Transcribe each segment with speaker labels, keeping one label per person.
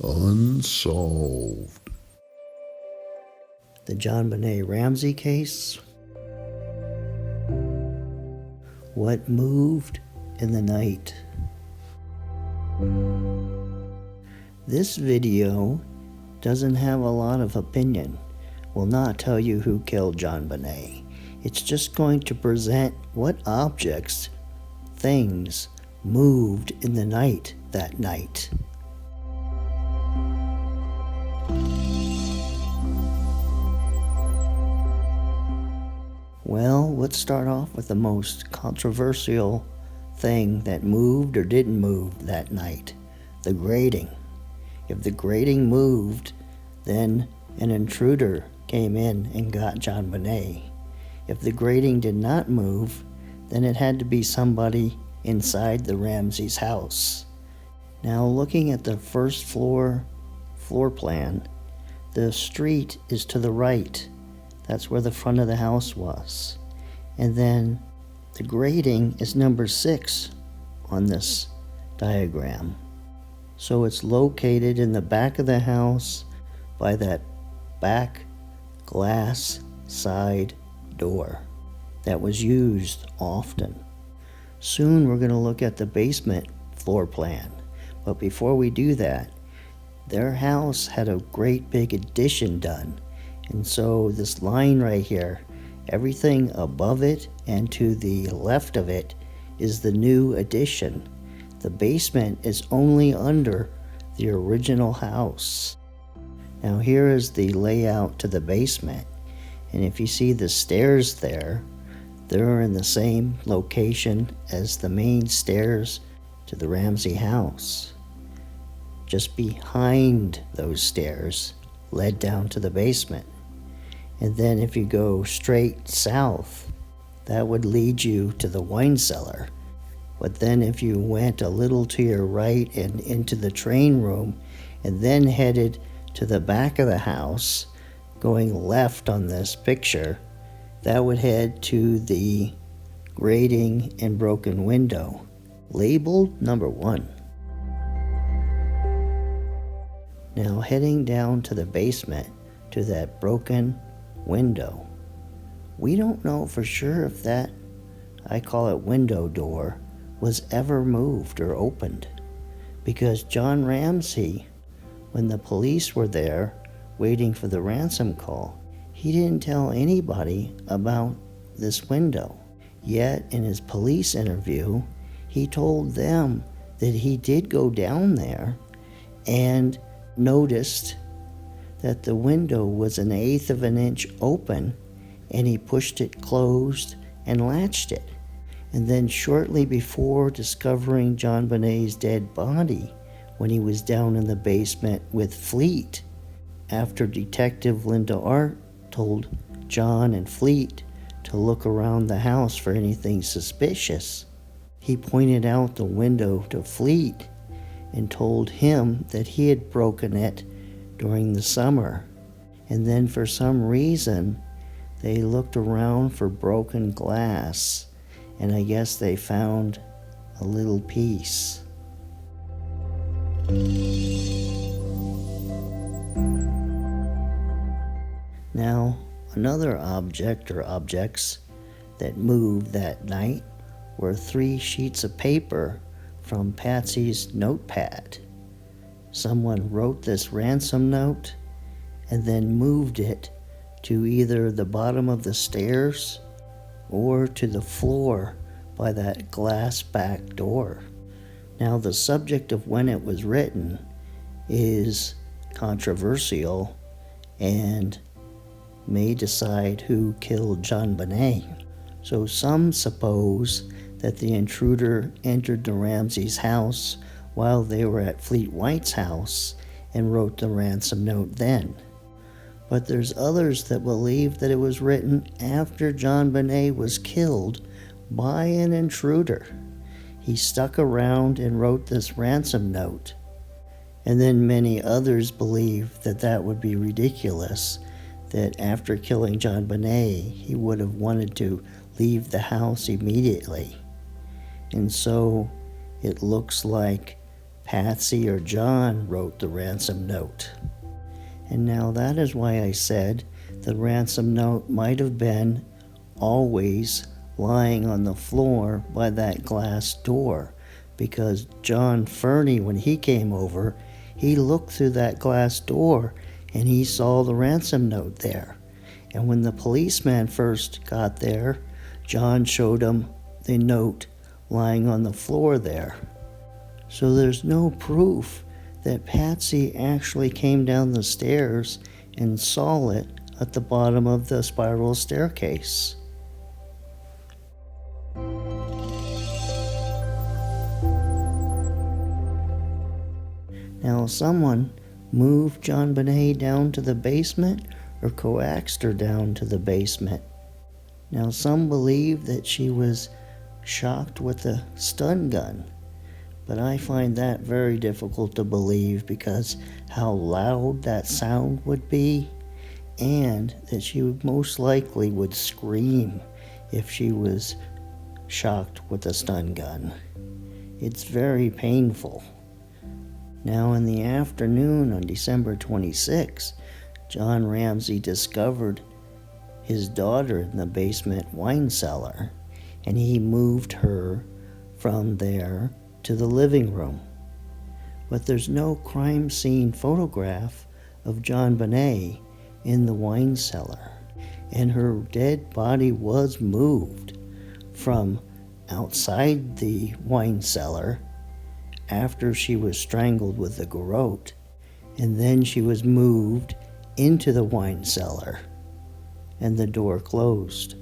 Speaker 1: Unsolved.
Speaker 2: The JonBenet Ramsey case. What moved in the night? This video doesn't have a lot of opinion. Will not tell you who killed JonBenet. It's just going to present what objects, things, moved in the night that night. Well, let's start off with the most controversial thing that moved or didn't move that night. The grating. If the grating moved, then an intruder came in and got JonBenet. If the grating did not move, then it had to be somebody inside the Ramsey's house. Now, looking at the first floor plan, the street is to the right. That's where the front of the house was. And then the grating is number 6 on this diagram. So it's located in the back of the house by that back glass side door that was used often. Soon we're going to look at the basement floor plan. But before we do that, their house had a great big addition done. And so this line right here, everything above it and to the left of it is the new addition. The basement is only under the original house. Now here is the layout to the basement. And if you see the stairs there, they're in the same location as the main stairs to the Ramsey house. Just behind those stairs led down to the basement. And then if you go straight south, that would lead you to the wine cellar. But then if you went a little to your right and into the train room and then headed to the back of the house, going left on this picture, that would head to the grating and broken window, labeled number 1. Now heading down to the basement to that broken window. We don't know for sure if that, I call it window door, was ever moved or opened. Because John Ramsey, when the police were there waiting for the ransom call, he didn't tell anybody about this window. Yet in his police interview, he told them that he did go down there and noticed that the window was 1/8 of an inch open, and he pushed it closed and latched it. And then shortly before discovering JonBenet's dead body, when he was down in the basement with Fleet, after Detective Linda Art told John and Fleet to look around the house for anything suspicious, he pointed out the window to Fleet and told him that he had broken it during the summer. And then for some reason, they looked around for broken glass, and I guess they found a little piece. Now, another object or objects that moved that night were 3 sheets of paper from Patsy's notepad. Someone wrote this ransom note and then moved it to either the bottom of the stairs or to the floor by that glass back door. Now, the subject of when it was written is controversial and may decide who killed JonBenet. So some suppose that the intruder entered the Ramsey's house while they were at Fleet White's house and wrote the ransom note then. But there's others that believe that it was written after JonBenet was killed by an intruder. He stuck around and wrote this ransom note. And then many others believe that that would be ridiculous, that after killing JonBenet, he would have wanted to leave the house immediately. And so it looks like Patsy or John wrote the ransom note. And now that is why I said the ransom note might have been always lying on the floor by that glass door, because John Fernie, when he came over, he looked through that glass door and he saw the ransom note there. And when the policeman first got there, John showed him the note lying on the floor there. So there's no proof that Patsy actually came down the stairs and saw it at the bottom of the spiral staircase. Now, someone moved JonBenet down to the basement or coaxed her down to the basement. Now, some believe that she was shocked with a stun gun, but I find that very difficult to believe because how loud that sound would be, and that she most likely would scream if she was shocked with a stun gun. It's very painful. Now, in the afternoon on December 26, John Ramsey discovered his daughter in the basement wine cellar, and he moved her from there to the living room. But there's no crime scene photograph of JonBenet in the wine cellar, and her dead body was moved from outside the wine cellar after she was strangled with the garrote, and then she was moved into the wine cellar and the door closed.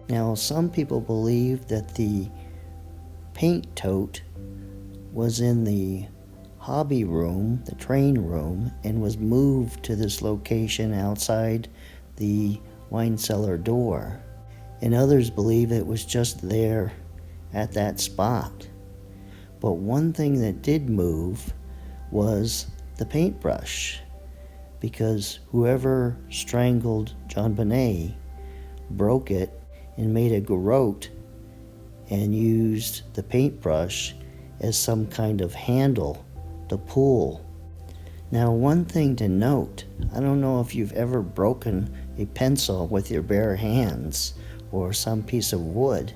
Speaker 2: Now, some people believe that the paint tote was in the hobby room, the train room, and was moved to this location outside the wine cellar door. And others believe it was just there at that spot. But one thing that did move was the paintbrush, because whoever strangled JonBenet broke it and made a garrote and used the paintbrush as some kind of handle to pull. Now, one thing to note, I don't know if you've ever broken a pencil with your bare hands or some piece of wood,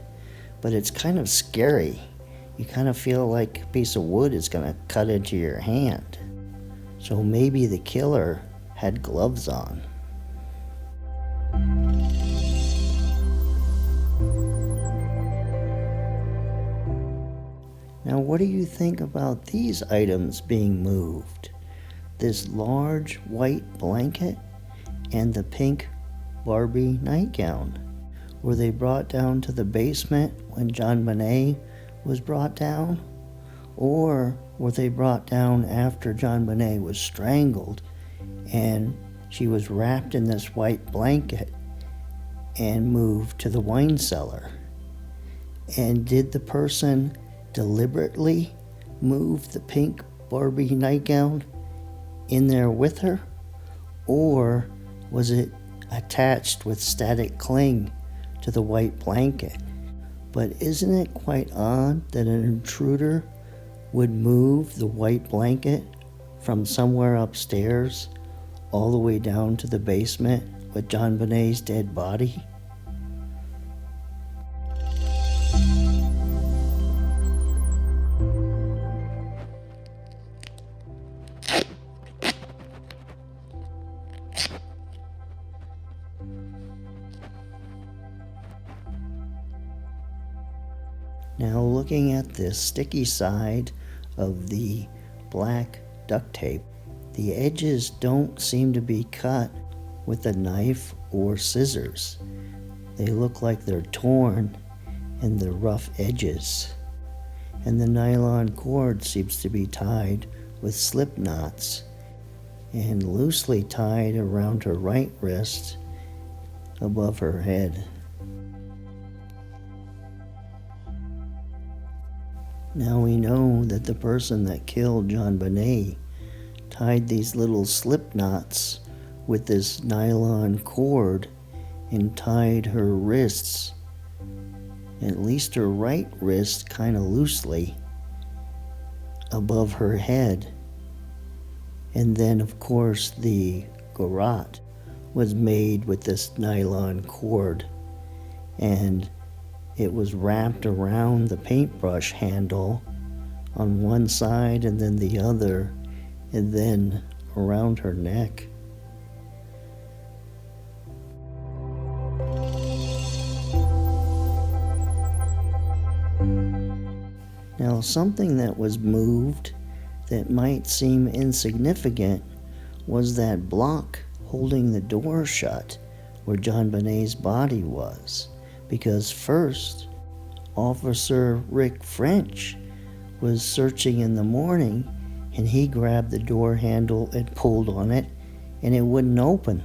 Speaker 2: but it's kind of scary. You kind of feel like a piece of wood is going to cut into your hand. So maybe the killer had gloves on. Now, what do you think about these items being moved? This large white blanket and the pink Barbie nightgown. Were they brought down to the basement when JonBenet was brought down? Or were they brought down after JonBenet was strangled and she was wrapped in this white blanket and moved to the wine cellar? And did the person deliberately move the pink Barbie nightgown in there with her? Or was it attached with static cling to the white blanket? But isn't it quite odd that an intruder would move the white blanket from somewhere upstairs all the way down to the basement with JonBenet's dead body? Now, looking at the sticky side of the black duct tape, the edges don't seem to be cut with a knife or scissors. They look like they're torn in the rough edges. And the nylon cord seems to be tied with slip knots and loosely tied around her right wrist above her head. Now we know that the person that killed JonBenet tied these little slip knots with this nylon cord and tied her wrists, at least her right wrist, kind of loosely above her head. And then, of course, the garrote was made with this nylon cord, and it was wrapped around the paintbrush handle on one side and then the other, and then around her neck. Now, something that was moved that might seem insignificant was that block holding the door shut where JonBenet's body was, because first, Officer Rick French was searching in the morning, and he grabbed the door handle and pulled on it, and it wouldn't open.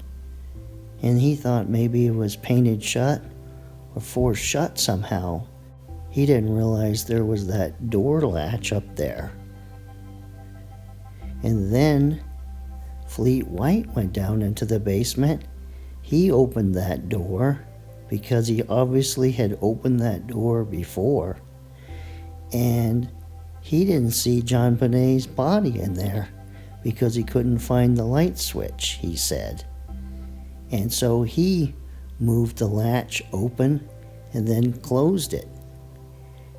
Speaker 2: And he thought maybe it was painted shut or forced shut somehow. He didn't realize there was that door latch up there. And then Fleet White went down into the basement. He opened that door because he obviously had opened that door before. And he didn't see JonBenet's body in there because he couldn't find the light switch, he said. And so he moved the latch open and then closed it.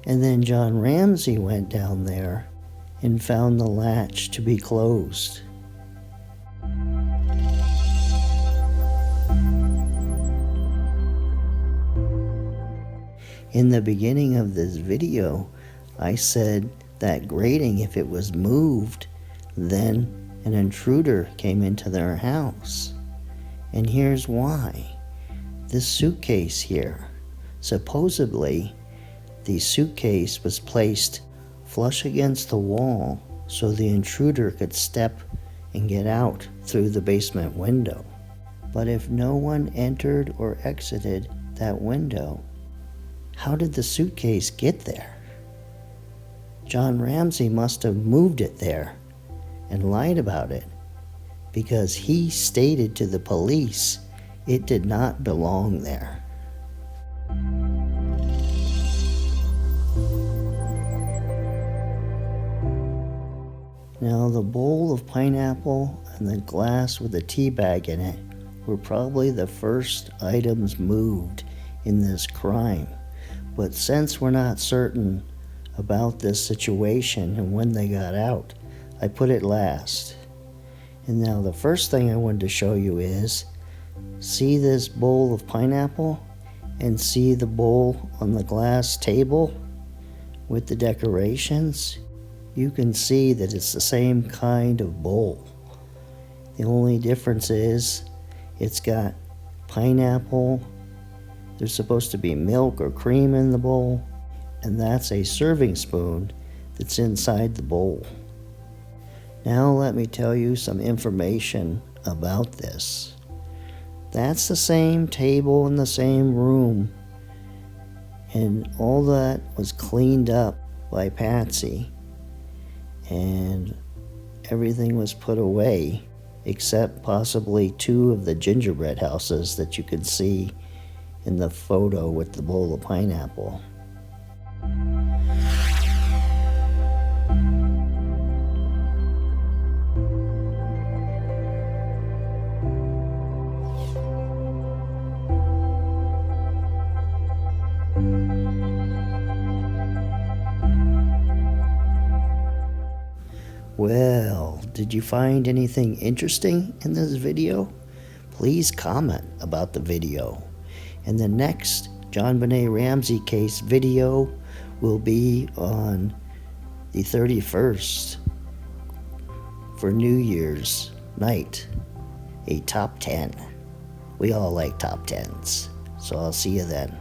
Speaker 2: And then John Ramsey went down there and found the latch to be closed. In the beginning of this video, I said that grating, if it was moved, then an intruder came into their house. And here's why. This suitcase here, supposedly, the suitcase was placed flush against the wall so the intruder could step and get out through the basement window. But if no one entered or exited that window, how did the suitcase get there? John Ramsey must have moved it there and lied about it, because he stated to the police it did not belong there. Now, the bowl of pineapple and the glass with a tea bag in it were probably the first items moved in this crime. But since we're not certain about this situation and when they got out, I put it last. And now the first thing I wanted to show you is, see this bowl of pineapple and see the bowl on the glass table with the decorations? You can see that it's the same kind of bowl. The only difference is it's got pineapple, there's supposed to be milk or cream in the bowl, and that's a serving spoon that's inside the bowl. Now let me tell you some information about this. That's the same table in the same room, and all that was cleaned up by Patsy, and everything was put away except possibly 2 of the gingerbread houses that you can see in the photo with the bowl of pineapple. Well, did you find anything interesting in this video? Please comment about the video. And the next JonBenet Ramsey case video will be on the 31st for New Year's night, a top 10. We all like top 10s, so I'll see you then.